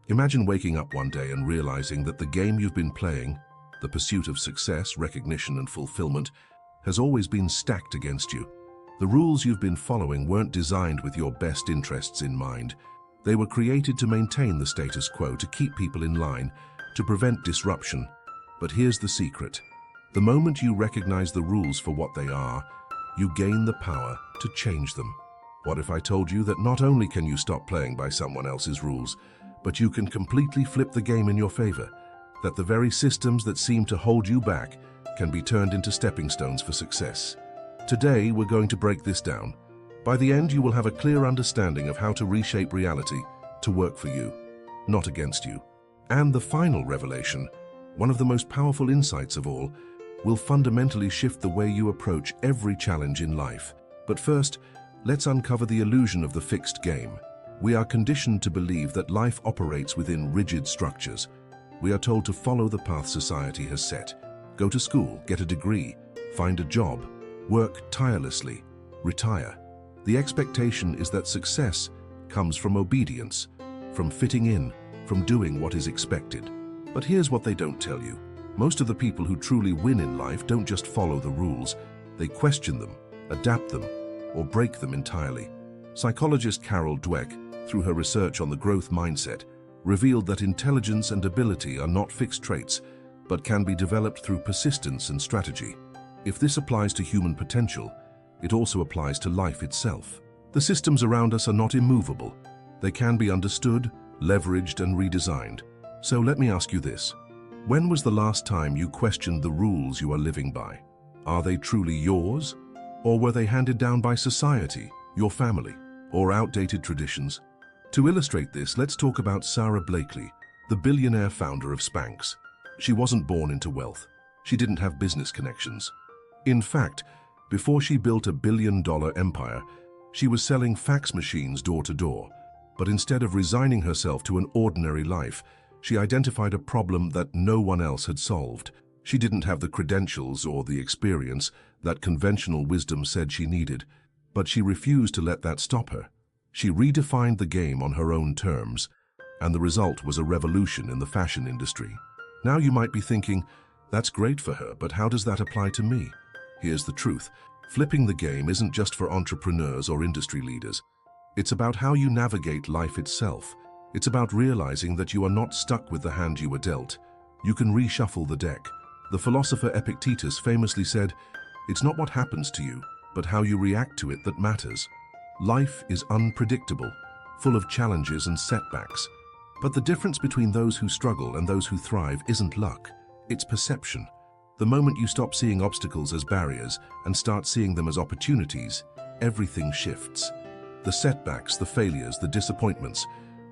Imagine waking up one day and realizing that the game you've been playing, the pursuit of success, recognition, and fulfillment, has always been stacked against you. The rules you've been following weren't designed with your best interests in mind. They were created to maintain the status quo, to keep people in line, to prevent disruption. But here's the secret. The moment you recognize the rules for what they are, you gain the power to change them. What if I told you that not only can you stop playing by someone else's rules, but you can completely flip the game in your favor? That the very systems that seem to hold you back can be turned into stepping stones for success. Today, we're going to break this down. By the end, you will have a clear understanding of how to reshape reality to work for you, not against you. And the final revelation, one of the most powerful insights of all, will fundamentally shift the way you approach every challenge in life. But first, let's uncover the illusion of the fixed game. We are conditioned to believe that life operates within rigid structures. We are told to follow the path society has set. Go to school, get a degree, find a job, work tirelessly, retire. The expectation is that success comes from obedience, from fitting in, from doing what is expected. But here's what they don't tell you. Most of the people who truly win in life don't just follow the rules, they question them, adapt them, or break them entirely. Psychologist Carol Dweck, through her research on the growth mindset, revealed that intelligence and ability are not fixed traits, but can be developed through persistence and strategy. If this applies to human potential, it also applies to life itself. The systems around us are not immovable. They can be understood, leveraged, and redesigned. So let me ask you this. When was the last time you questioned the rules you are living by? Are they truly yours? Or were they handed down by society, your family, or outdated traditions? To illustrate this, let's talk about Sarah Blakely, the billionaire founder of Spanx. She wasn't born into wealth. She didn't have business connections. In fact, before she built a billion-dollar empire, she was selling fax machines door to door. But instead of resigning herself to an ordinary life, she identified a problem that no one else had solved. She didn't have the credentials or the experience that conventional wisdom said she needed, but she refused to let that stop her. She redefined the game on her own terms, and the result was a revolution in the fashion industry. Now you might be thinking, that's great for her, but how does that apply to me? Here's the truth. Flipping the game isn't just for entrepreneurs or industry leaders. It's about how you navigate life itself. It's about realizing that you are not stuck with the hand you were dealt. You can reshuffle the deck. The philosopher Epictetus famously said, "It's not what happens to you, but how you react to it that matters." Life is unpredictable, full of challenges and setbacks. But the difference between those who struggle and those who thrive isn't luck, it's perception. The moment you stop seeing obstacles as barriers and start seeing them as opportunities, everything shifts. The setbacks, the failures, the disappointments,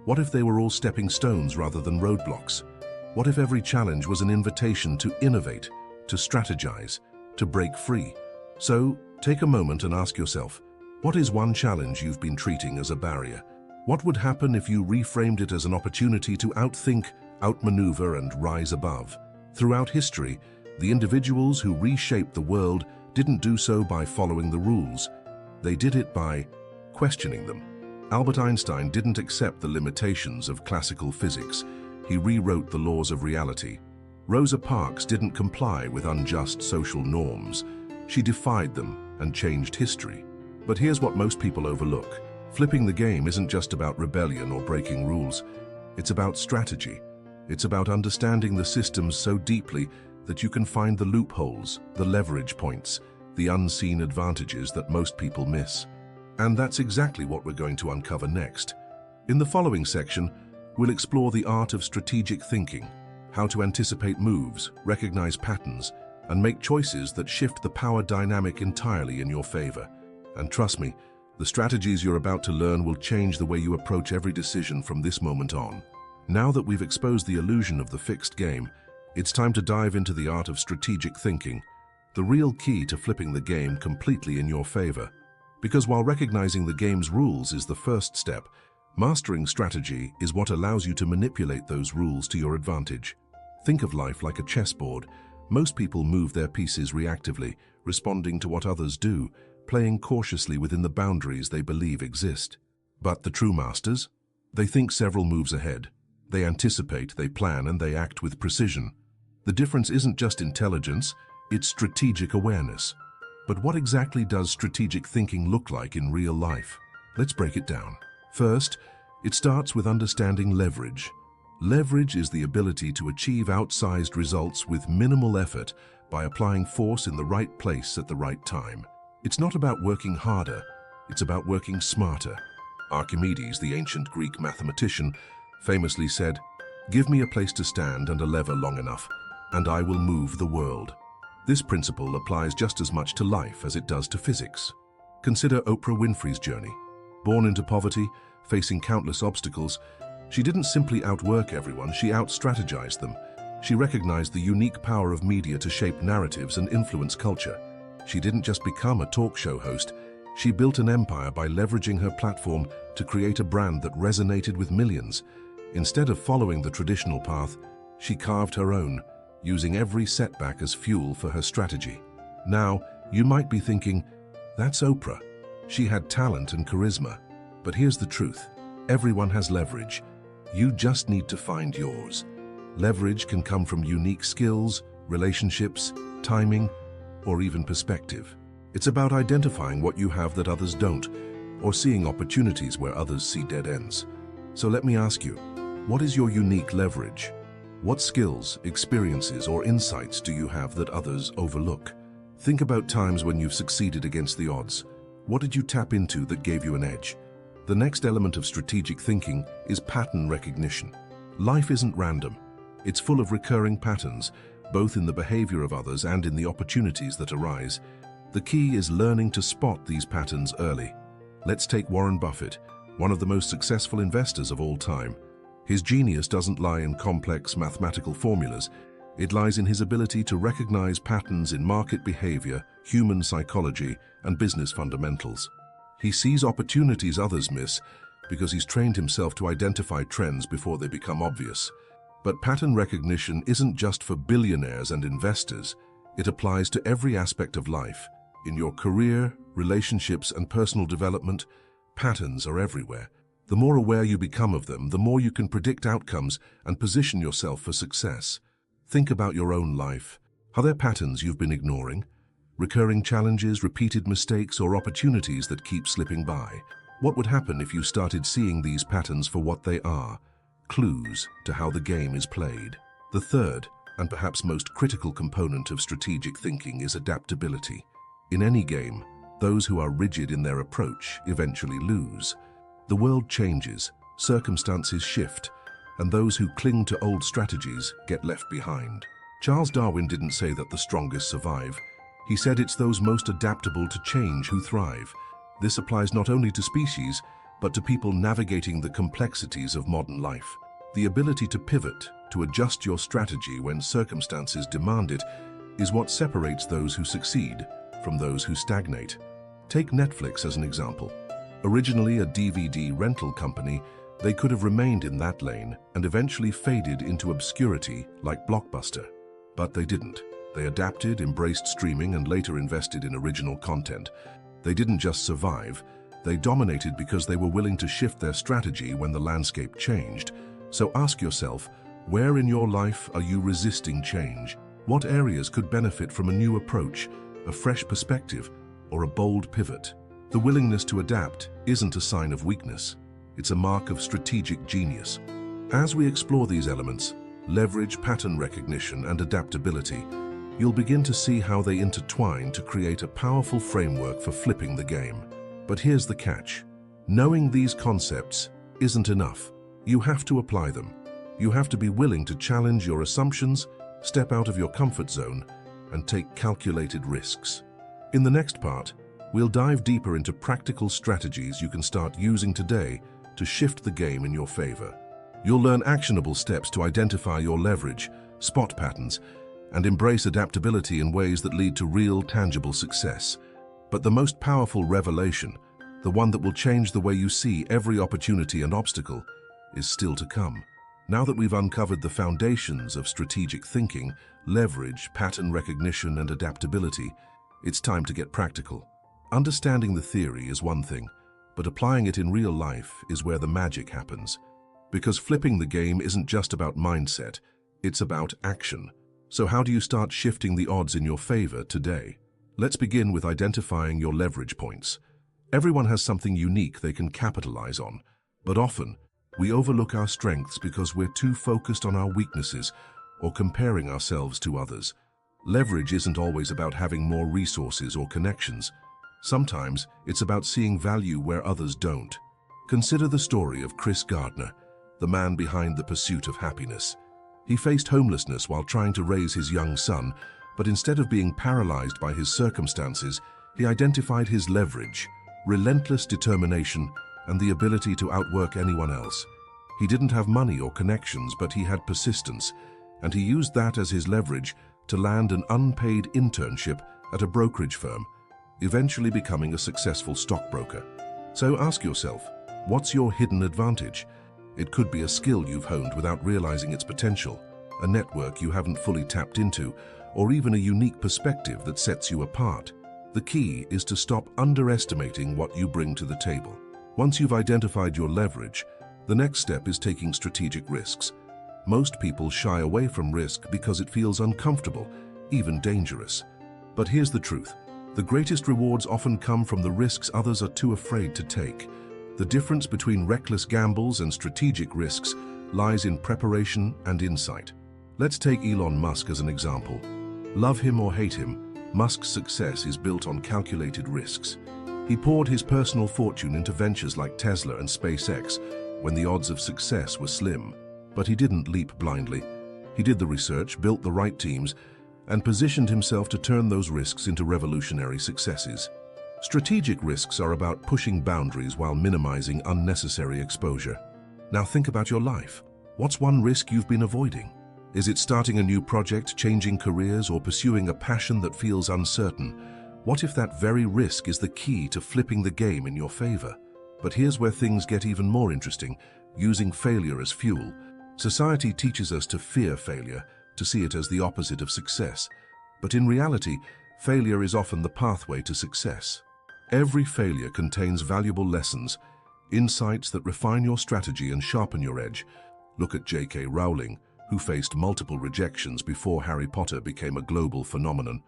what if they were all stepping stones rather than roadblocks? What if every challenge was an invitation to innovate, to strategize, to break free? So, take a moment and ask yourself, what is one challenge you've been treating as a barrier? What would happen if you reframed it as an opportunity to outthink, outmaneuver, and rise above? Throughout history, the individuals who reshaped the world didn't do so by following the rules. They did it by questioning them. Albert Einstein didn't accept the limitations of classical physics. He rewrote the laws of reality. Rosa Parks didn't comply with unjust social norms. She defied them and changed history. But here's what most people overlook. Flipping the game isn't just about rebellion or breaking rules. It's about strategy. It's about understanding the systems so deeply that you can find the loopholes, the leverage points, the unseen advantages that most people miss. And that's exactly what we're going to uncover next. In the following section, we'll explore the art of strategic thinking, how to anticipate moves, recognize patterns, and make choices that shift the power dynamic entirely in your favor. And trust me, the strategies you're about to learn will change the way you approach every decision from this moment on. Now that we've exposed the illusion of the fixed game, it's time to dive into the art of strategic thinking, the real key to flipping the game completely in your favor. Because while recognizing the game's rules is the first step, mastering strategy is what allows you to manipulate those rules to your advantage. Think of life like a chessboard. Most people move their pieces reactively, responding to what others do, playing cautiously within the boundaries they believe exist. But the true masters? They think several moves ahead. They anticipate, they plan, and they act with precision. The difference isn't just intelligence, it's strategic awareness. But what exactly does strategic thinking look like in real life? Let's break it down. First, it starts with understanding leverage. Leverage is the ability to achieve outsized results with minimal effort by applying force in the right place at the right time. It's not about working harder, it's about working smarter. Archimedes, the ancient Greek mathematician, famously said, "Give me a place to stand and a lever long enough, and I will move the world." This principle applies just as much to life as it does to physics. Consider Oprah Winfrey's journey. Born into poverty, facing countless obstacles, she didn't simply outwork everyone, she out-strategized them. She recognized the unique power of media to shape narratives and influence culture. She didn't just become a talk show host, she built an empire by leveraging her platform to create a brand that resonated with millions. Instead of following the traditional path, she carved her own, using every setback as fuel for her strategy. Now, you might be thinking, that's Oprah. She had talent and charisma. But here's the truth. Everyone has leverage. You just need to find yours. Leverage can come from unique skills, relationships, timing, or even perspective. It's about identifying what you have that others don't, or seeing opportunities where others see dead ends. So let me ask you, what is your unique leverage? What skills, experiences, or insights do you have that others overlook? Think about times when you've succeeded against the odds. What did you tap into that gave you an edge? The next element of strategic thinking is pattern recognition. Life isn't random. It's full of recurring patterns, both in the behavior of others and in the opportunities that arise. The key is learning to spot these patterns early. Let's take Warren Buffett, one of the most successful investors of all time. His genius doesn't lie in complex mathematical formulas. It lies in his ability to recognize patterns in market behavior, human psychology, and business fundamentals. He sees opportunities others miss because he's trained himself to identify trends before they become obvious. But pattern recognition isn't just for billionaires and investors. It applies to every aspect of life. In your career, relationships, and personal development, patterns are everywhere. The more aware you become of them, the more you can predict outcomes and position yourself for success. Think about your own life. Are there patterns you've been ignoring? Recurring challenges, repeated mistakes, or opportunities that keep slipping by? What would happen if you started seeing these patterns for what they are? Clues to how the game is played. The third, and perhaps most critical component of strategic thinking is adaptability. In any game, those who are rigid in their approach eventually lose. The world changes, circumstances shift, and those who cling to old strategies get left behind. Charles Darwin didn't say that the strongest survive. He said it's those most adaptable to change who thrive. This applies not only to species, but to people navigating the complexities of modern life. The ability to pivot, to adjust your strategy when circumstances demand it, is what separates those who succeed from those who stagnate. Take Netflix as an example. Originally a DVD rental company, they could have remained in that lane and eventually faded into obscurity like Blockbuster. But they didn't. They adapted, embraced streaming, and later invested in original content. They didn't just survive, they dominated because they were willing to shift their strategy when the landscape changed. So ask yourself, where in your life are you resisting change? What areas could benefit from a new approach, a fresh perspective, or a bold pivot? The willingness to adapt isn't a sign of weakness. It's a mark of strategic genius. As we explore these elements, leverage, pattern recognition, and adaptability, you'll begin to see how they intertwine to create a powerful framework for flipping the game. But here's the catch. Knowing these concepts isn't enough. You have to apply them. You have to be willing to challenge your assumptions, step out of your comfort zone, and take calculated risks. In the next part, we'll dive deeper into practical strategies you can start using today to shift the game in your favor. You'll learn actionable steps to identify your leverage, spot patterns, and embrace adaptability in ways that lead to real, tangible success. But the most powerful revelation, the one that will change the way you see every opportunity and obstacle, is still to come. Now that we've uncovered the foundations of strategic thinking, leverage, pattern recognition, and adaptability, it's time to get practical. Understanding the theory is one thing, but applying it in real life is where the magic happens. Because flipping the game isn't just about mindset, it's about action. So how do you start shifting the odds in your favor today? Let's begin with identifying your leverage points. Everyone has something unique they can capitalize on, but often we overlook our strengths because we're too focused on our weaknesses or comparing ourselves to others. Leverage isn't always about having more resources or connections. Sometimes it's about seeing value where others don't. Consider the story of Chris Gardner, the man behind the pursuit of happiness. He faced homelessness while trying to raise his young son, but instead of being paralyzed by his circumstances, he identified his leverage, relentless determination, and the ability to outwork anyone else. He didn't have money or connections, but he had persistence, and he used that as his leverage to land an unpaid internship at a brokerage firm, eventually becoming a successful stockbroker. So ask yourself, what's your hidden advantage? It could be a skill you've honed without realizing its potential, a network you haven't fully tapped into, or even a unique perspective that sets you apart. The key is to stop underestimating what you bring to the table. Once you've identified your leverage, the next step is taking strategic risks. Most people shy away from risk because it feels uncomfortable, even dangerous. But here's the truth. The greatest rewards often come from the risks others are too afraid to take. The difference between reckless gambles and strategic risks lies in preparation and insight. Let's take Elon Musk as an example. Love him or hate him, Musk's success is built on calculated risks. He poured his personal fortune into ventures like Tesla and SpaceX when the odds of success were slim. But he didn't leap blindly. He did the research, built the right teams, and positioned himself to turn those risks into revolutionary successes. Strategic risks are about pushing boundaries while minimizing unnecessary exposure. Now think about your life. What's one risk you've been avoiding? Is it starting a new project, changing careers, or pursuing a passion that feels uncertain? What if that very risk is the key to flipping the game in your favor? But here's where things get even more interesting, using failure as fuel. Society teaches us to fear failure, to see it as the opposite of success. But in reality, failure is often the pathway to success. Every failure contains valuable lessons, insights that refine your strategy and sharpen your edge. Look at J.K. Rowling, who faced multiple rejections before Harry Potter became a global phenomenon.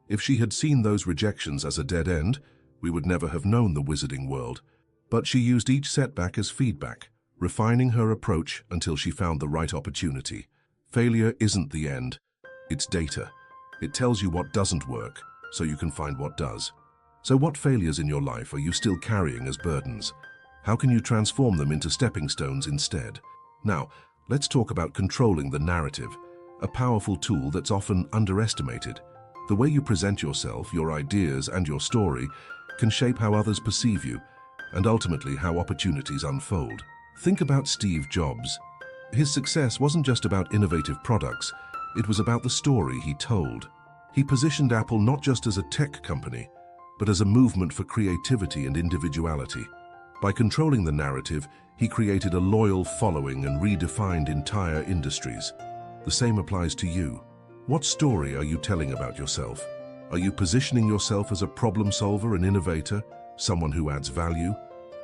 If she had seen those rejections as a dead end, we would never have known the wizarding world. But she used each setback as feedback, refining her approach until she found the right opportunity. Failure isn't the end, it's data. It tells you what doesn't work, so you can find what does. So what failures in your life are you still carrying as burdens? How can you transform them into stepping stones instead? Now, let's talk about controlling the narrative, a powerful tool that's often underestimated. The way you present yourself, your ideas, and your story can shape how others perceive you, and ultimately how opportunities unfold. Think about Steve Jobs. His success wasn't just about innovative products, it was about the story he told. He positioned Apple not just as a tech company, but as a movement for creativity and individuality. By controlling the narrative, he created a loyal following and redefined entire industries. The same applies to you. What story are you telling about yourself? Are you positioning yourself as a problem solver and innovator, someone who adds value?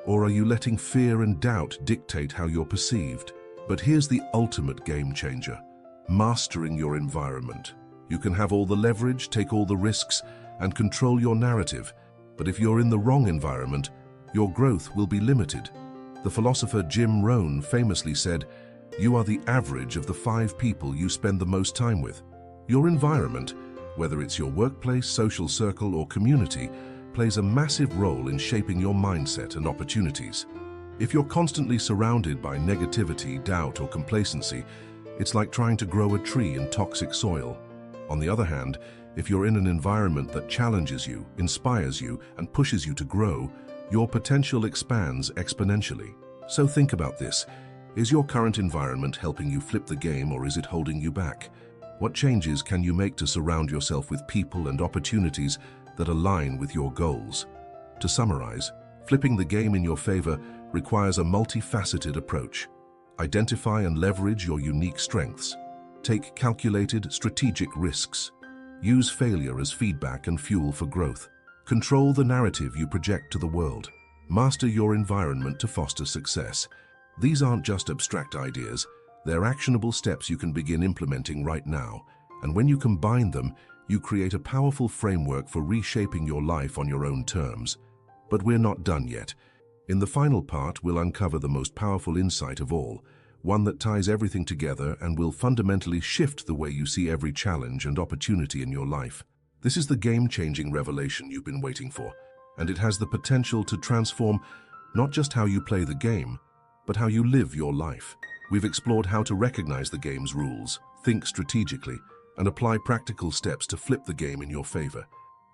Or are you letting fear and doubt dictate how you're perceived? But here's the ultimate game changer: mastering your environment. You can have all the leverage, take all the risks, and control your narrative. But if you're in the wrong environment, your growth will be limited. The philosopher Jim Rohn famously said, "You are the average of the 5 people you spend the most time with." Your environment, whether it's your workplace, social circle, or community, plays a massive role in shaping your mindset and opportunities. If you're constantly surrounded by negativity, doubt, or complacency, it's like trying to grow a tree in toxic soil. On the other hand, if you're in an environment that challenges you, inspires you, and pushes you to grow, your potential expands exponentially. So think about this. Is your current environment helping you flip the game, or is it holding you back? What changes can you make to surround yourself with people and opportunities that align with your goals? To summarize, flipping the game in your favor requires a multifaceted approach. Identify and leverage your unique strengths. Take calculated, strategic risks. Use failure as feedback and fuel for growth. Control the narrative you project to the world. Master your environment to foster success. These aren't just abstract ideas, they're actionable steps you can begin implementing right now, and when you combine them, you create a powerful framework for reshaping your life on your own terms. But we're not done yet. In the final part, we'll uncover the most powerful insight of all, one that ties everything together and will fundamentally shift the way you see every challenge and opportunity in your life. This is the game-changing revelation you've been waiting for, and it has the potential to transform not just how you play the game, but how you live your life. We've explored how to recognize the game's rules, think strategically, and apply practical steps to flip the game in your favor.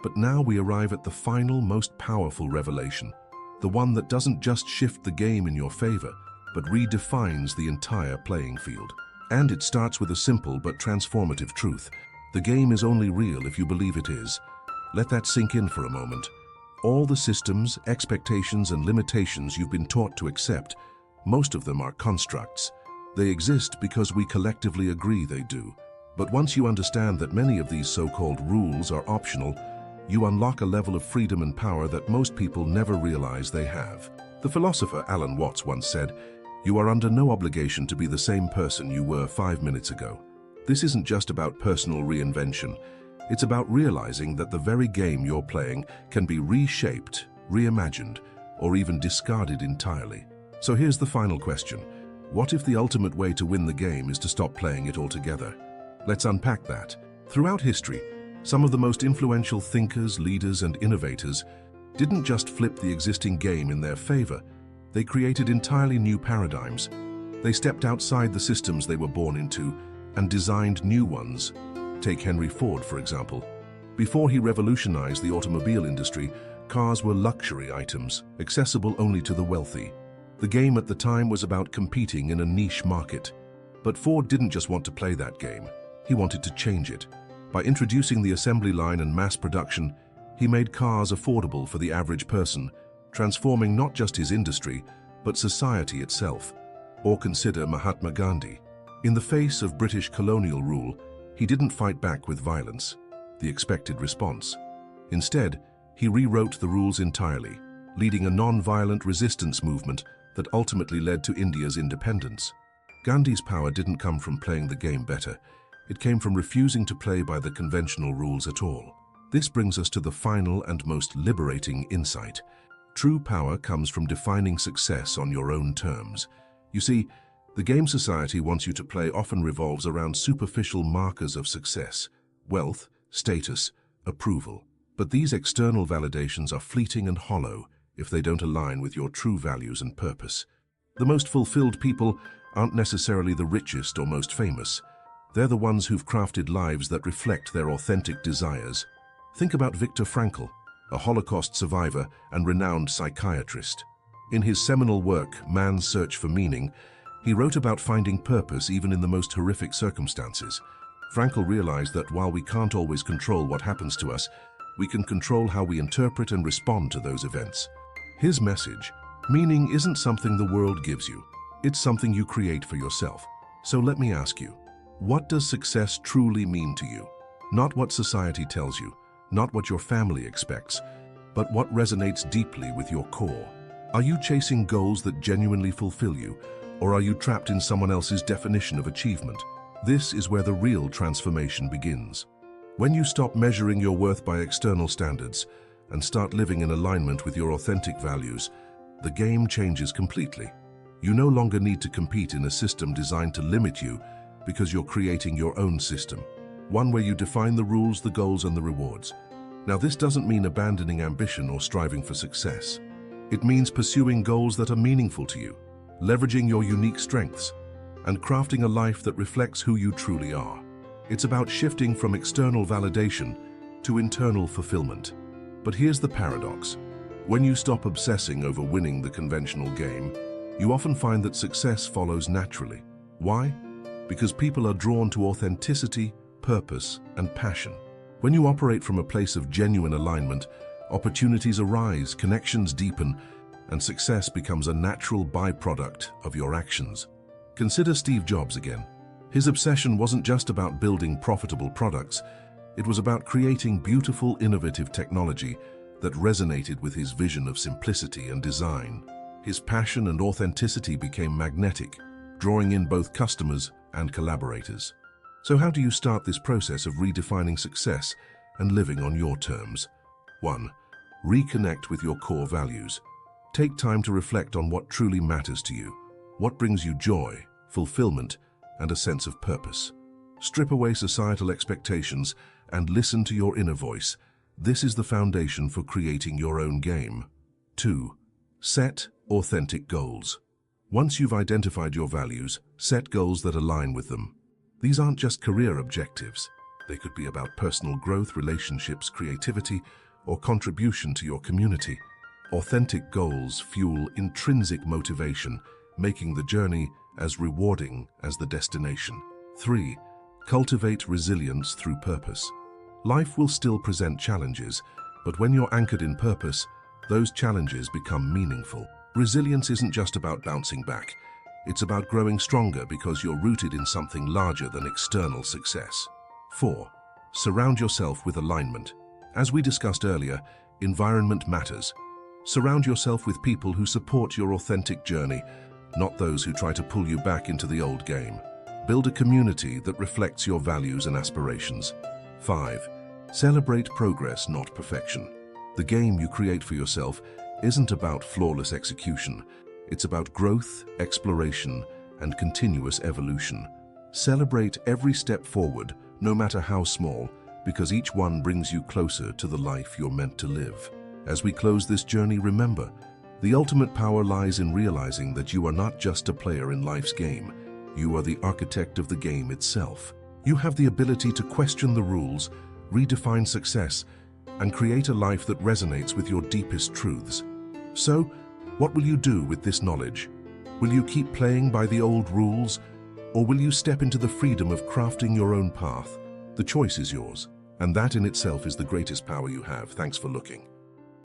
But now we arrive at the final, most powerful revelation, the one that doesn't just shift the game in your favor, but redefines the entire playing field. And it starts with a simple but transformative truth. The game is only real if you believe it is. Let that sink in for a moment. All the systems, expectations, and limitations you've been taught to accept, most of them are constructs. They exist because we collectively agree they do. But once you understand that many of these so-called rules are optional, you unlock a level of freedom and power that most people never realize they have. The philosopher Alan Watts once said, "You are under no obligation to be the same person you were 5 minutes ago." This isn't just about personal reinvention. It's about realizing that the very game you're playing can be reshaped, reimagined, or even discarded entirely. So here's the final question. What if the ultimate way to win the game is to stop playing it altogether? Let's unpack that. Throughout history, some of the most influential thinkers, leaders, and innovators didn't just flip the existing game in their favor. They created entirely new paradigms. They stepped outside the systems they were born into and designed new ones. Take Henry Ford, for example. Before he revolutionized the automobile industry, cars were luxury items, accessible only to the wealthy. The game at the time was about competing in a niche market. But Ford didn't just want to play that game. He wanted to change it. By introducing the assembly line and mass production, he made cars affordable for the average person, transforming not just his industry, but society itself. Or consider Mahatma Gandhi. In the face of British colonial rule, he didn't fight back with violence, the expected response. Instead, he rewrote the rules entirely, leading a non-violent resistance movement that ultimately led to India's independence. Gandhi's power didn't come from playing the game better. It came from refusing to play by the conventional rules at all. This brings us to the final and most liberating insight. True power comes from defining success on your own terms. You see, the game society wants you to play often revolves around superficial markers of success: wealth, status, approval. But these external validations are fleeting and hollow if they don't align with your true values and purpose. The most fulfilled people aren't necessarily the richest or most famous. They're the ones who've crafted lives that reflect their authentic desires. Think about Viktor Frankl, a Holocaust survivor and renowned psychiatrist. In his seminal work, Man's Search for Meaning, he wrote about finding purpose even in the most horrific circumstances. Frankl realized that while we can't always control what happens to us, we can control how we interpret and respond to those events. His message: meaning isn't something the world gives you. It's something you create for yourself. So let me ask you, what does success truly mean to you? Not what society tells you, not what your family expects, but what resonates deeply with your core. Are you chasing goals that genuinely fulfill you, or are you trapped in someone else's definition of achievement? This is where the real transformation begins. When you stop measuring your worth by external standards and start living in alignment with your authentic values, the game changes completely. You no longer need to compete in a system designed to limit you, because you're creating your own system, one where you define the rules, the goals, and the rewards. Now, this doesn't mean abandoning ambition or striving for success. It means pursuing goals that are meaningful to you, leveraging your unique strengths, and crafting a life that reflects who you truly are. It's about shifting from external validation to internal fulfillment. But here's the paradox. When you stop obsessing over winning the conventional game, you often find that success follows naturally. Why? Because people are drawn to authenticity, purpose, and passion. When you operate from a place of genuine alignment, opportunities arise, connections deepen, and success becomes a natural byproduct of your actions. Consider Steve Jobs again. His obsession wasn't just about building profitable products. It was about creating beautiful, innovative technology that resonated with his vision of simplicity and design. His passion and authenticity became magnetic, drawing in both customers and collaborators. So how do you start this process of redefining success and living on your terms? 1. Reconnect with your core values. Take time to reflect on what truly matters to you, what brings you joy, fulfillment, and a sense of purpose. Strip away societal expectations and listen to your inner voice. This is the foundation for creating your own game. 2. Set authentic goals. Once you've identified your values, set goals that align with them. These aren't just career objectives. They could be about personal growth, relationships, creativity, or contribution to your community. Authentic goals fuel intrinsic motivation, making the journey as rewarding as the destination. 3. Cultivate resilience through purpose. Life will still present challenges, but when you're anchored in purpose, those challenges become meaningful. Resilience isn't just about bouncing back. It's about growing stronger because you're rooted in something larger than external success. 4. Surround yourself with alignment. As we discussed earlier, environment matters. Surround yourself with people who support your authentic journey, not those who try to pull you back into the old game. Build a community that reflects your values and aspirations. 5. Celebrate progress, not perfection. The game you create for yourself isn't about flawless execution. It's about growth, exploration, and continuous evolution. Celebrate every step forward, no matter how small, because each one brings you closer to the life you're meant to live. As we close this journey, remember, the ultimate power lies in realizing that you are not just a player in life's game. You are the architect of the game itself. You have the ability to question the rules, redefine success, and create a life that resonates with your deepest truths. So, what will you do with this knowledge? Will you keep playing by the old rules, or will you step into the freedom of crafting your own path? The choice is yours, and that in itself is the greatest power you have. Thanks for looking.